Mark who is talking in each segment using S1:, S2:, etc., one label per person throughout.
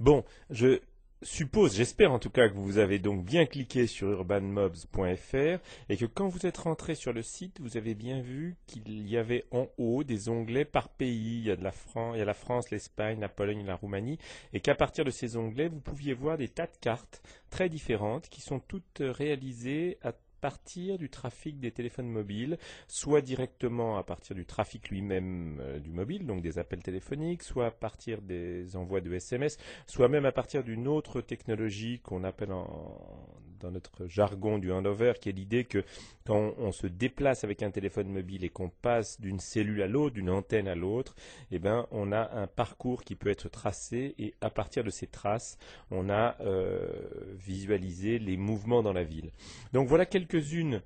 S1: Bon, je suppose, j'espère en tout cas que vous avez donc bien cliqué sur urbanmobs.fr et que quand vous êtes rentré sur le site, vous avez bien vu qu'il y avait en haut des onglets par pays. Il y a il y a la France, l'Espagne, la Pologne, la Roumanie, et qu'à partir de ces onglets, vous pouviez voir des tas de cartes très différentes qui sont toutes réalisées à partir du trafic des téléphones mobiles, soit directement à partir du trafic lui-même du mobile, donc des appels téléphoniques, soit à partir des envois de SMS, soit même à partir d'une autre technologie qu'on appelle dans notre jargon du handover, qui est l'idée que quand on se déplace avec un téléphone mobile et qu'on passe d'une cellule à l'autre, d'une antenne à l'autre, eh ben, on a un parcours qui peut être tracé et à partir de ces traces, on a visualisé les mouvements dans la ville. Donc voilà quelques-unes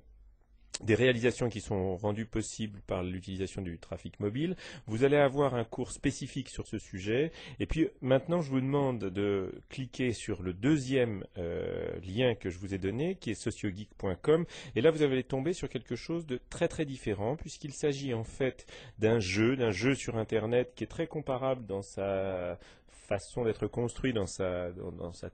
S1: des réalisations qui sont rendues possibles par l'utilisation du trafic mobile. Vous allez avoir un cours spécifique sur ce sujet. Et puis maintenant, je vous demande de cliquer sur le deuxième lien que je vous ai donné, qui est sociogeek.com. Et là, vous allez tomber sur quelque chose de très très différent, puisqu'il s'agit en fait d'un jeu sur Internet qui est très comparable dans sa façon d'être construit, dans sa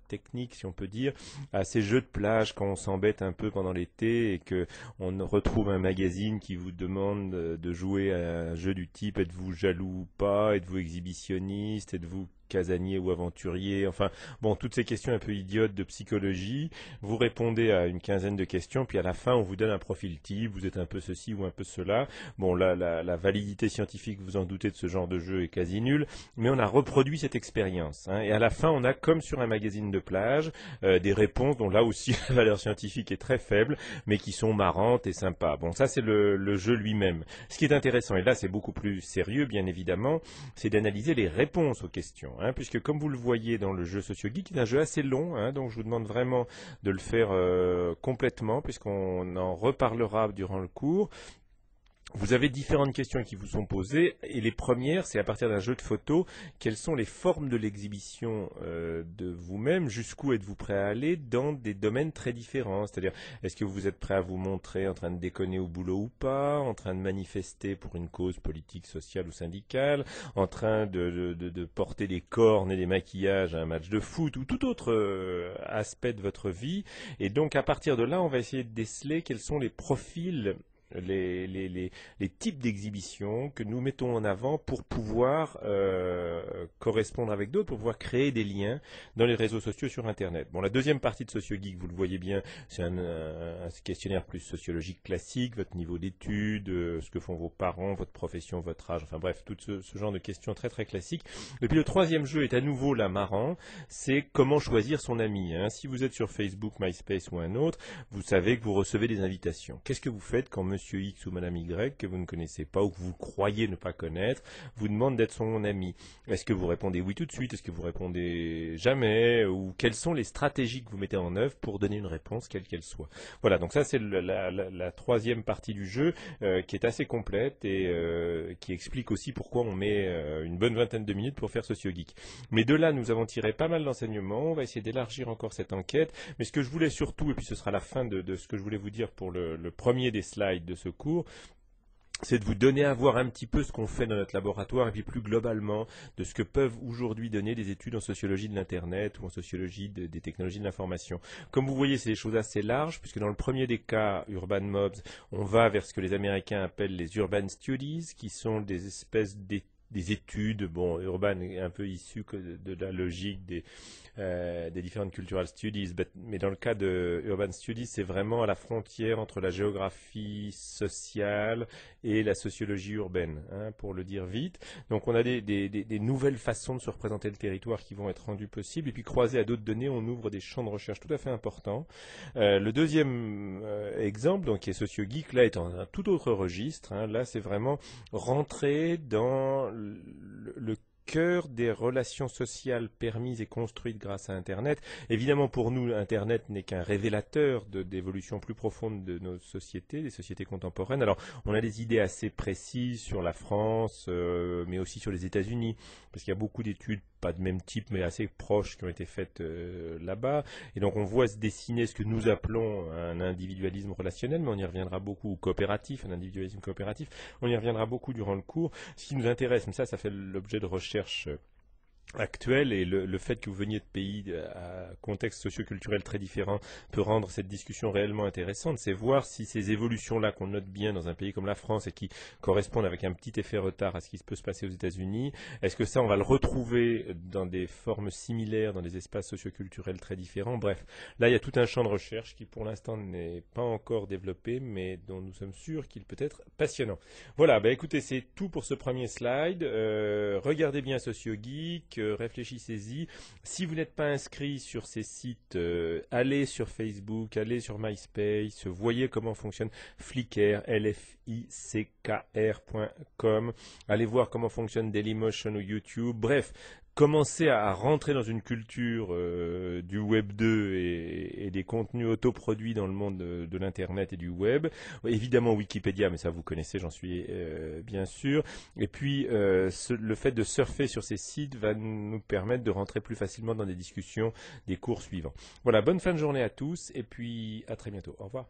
S1: technique, si on peut dire, à ces jeux de plage quand on s'embête un peu pendant l'été et que on retrouve un magazine qui vous demande de jouer à un jeu du type êtes-vous jaloux ou pas, êtes-vous exhibitionniste, êtes-vous casanier ou aventurier, enfin bon, toutes ces questions un peu idiotes de psychologie. Vous répondez à une quinzaine de questions, puis à la fin on vous donne un profil type, vous êtes un peu ceci ou un peu cela. Bon, la validité scientifique, vous en doutez, de ce genre de jeu est quasi nulle, mais on a reproduit cette expérience, hein, et à la fin on a, comme sur un magazine de plage, des réponses dont là aussi la valeur scientifique est très faible, mais qui sont marrantes et sympas. Bon, ça c'est le jeu lui-même. Ce qui est intéressant, et là c'est beaucoup plus sérieux bien évidemment, c'est d'analyser les réponses aux questions. Puisque comme vous le voyez dans le jeu SocioGeek, c'est un jeu assez long, donc je vous demande vraiment de le faire complètement, puisqu'on en reparlera durant le cours. Vous avez différentes questions qui vous sont posées, et les premières, c'est à partir d'un jeu de photos, quelles sont les formes de l'exhibition de vous-même, jusqu'où êtes-vous prêt à aller dans des domaines très différents, c'est-à-dire, est-ce que vous êtes prêt à vous montrer en train de déconner au boulot ou pas, en train de manifester pour une cause politique, sociale ou syndicale, en train de porter des cornes et des maquillages à un match de foot, ou tout autre aspect de votre vie, et donc à partir de là, on va essayer de déceler quels sont les profils, les types d'exhibitions que nous mettons en avant pour pouvoir correspondre avec d'autres, pour pouvoir créer des liens dans les réseaux sociaux sur Internet. Bon, la deuxième partie de SocioGeek, vous le voyez bien, c'est un questionnaire plus sociologique classique, votre niveau d'études, ce que font vos parents, votre profession, votre âge, enfin bref, tout ce genre de questions très très classiques. Et puis le troisième jeu est à nouveau là marrant, c'est comment choisir son ami. Si vous êtes sur Facebook, MySpace ou un autre, vous savez que vous recevez des invitations. Qu'est-ce que vous faites quand Monsieur X ou Madame Y, que vous ne connaissez pas ou que vous croyez ne pas connaître, vous demande d'être son ami? Est-ce que vous répondez oui tout de suite? Est-ce que vous répondez jamais? Ou quelles sont les stratégies que vous mettez en œuvre pour donner une réponse, quelle qu'elle soit? Voilà, donc ça c'est la troisième partie du jeu qui est assez complète et qui explique aussi pourquoi on met une bonne vingtaine de minutes pour faire SocioGeek. Mais de là, nous avons tiré pas mal d'enseignements. On va essayer d'élargir encore cette enquête. Mais ce que je voulais surtout, et puis ce sera la fin de ce que je voulais vous dire pour le premier des slides de ce cours, c'est de vous donner à voir un petit peu ce qu'on fait dans notre laboratoire et puis plus globalement de ce que peuvent aujourd'hui donner des études en sociologie de l'Internet ou en sociologie des technologies de l'information. Comme vous voyez, c'est des choses assez larges puisque dans le premier des cas, Urban Mobs, on va vers ce que les Américains appellent les Urban Studies, qui sont des espèces des études, bon, Urban est un peu issu de la logique des différentes cultural studies, mais dans le cas de Urban Studies, c'est vraiment à la frontière entre la géographie sociale et la sociologie urbaine, pour le dire vite. Donc on a des nouvelles façons de se représenter le territoire qui vont être rendues possibles, et puis croisées à d'autres données, on ouvre des champs de recherche tout à fait importants. Le deuxième exemple, donc, qui est SocioGeek, là est dans un tout autre registre, là c'est vraiment rentrer dans le cœur des relations sociales permises et construites grâce à Internet. Évidemment, pour nous, Internet n'est qu'un révélateur d'évolutions plus profondes de nos sociétés, des sociétés contemporaines. Alors, on a des idées assez précises sur la France, mais aussi sur les États-Unis, parce qu'il y a beaucoup d'études, pas de même type, mais assez proches, qui ont été faites là-bas. Et donc, on voit se dessiner ce que nous appelons un individualisme relationnel, mais on y reviendra beaucoup, ou coopératif, un individualisme coopératif. On y reviendra beaucoup durant le cours. Ce qui nous intéresse, mais ça fait l'objet de recherches actuel et le fait que vous veniez de pays à contexte socioculturel très différent peut rendre cette discussion réellement intéressante. C'est voir si ces évolutions-là qu'on note bien dans un pays comme la France et qui correspondent avec un petit effet retard à ce qui peut se passer aux États-Unis, est-ce que ça on va le retrouver dans des formes similaires, dans des espaces socioculturels très différents? Bref, là il y a tout un champ de recherche qui pour l'instant n'est pas encore développé mais dont nous sommes sûrs qu'il peut être passionnant. Voilà, écoutez, c'est tout pour ce premier slide. Regardez bien SocioGeek, réfléchissez-y. Si vous n'êtes pas inscrit sur ces sites, allez sur Facebook, allez sur MySpace, voyez comment fonctionne Flickr, lfickr.com, allez voir comment fonctionne Dailymotion ou YouTube. Bref, commencer à rentrer dans une culture du Web 2 et des contenus autoproduits dans le monde de l'Internet et du Web. Évidemment Wikipédia, mais ça vous connaissez, j'en suis bien sûr. Et puis le fait de surfer sur ces sites va nous permettre de rentrer plus facilement dans des discussions des cours suivants. Voilà, bonne fin de journée à tous et puis à très bientôt. Au revoir.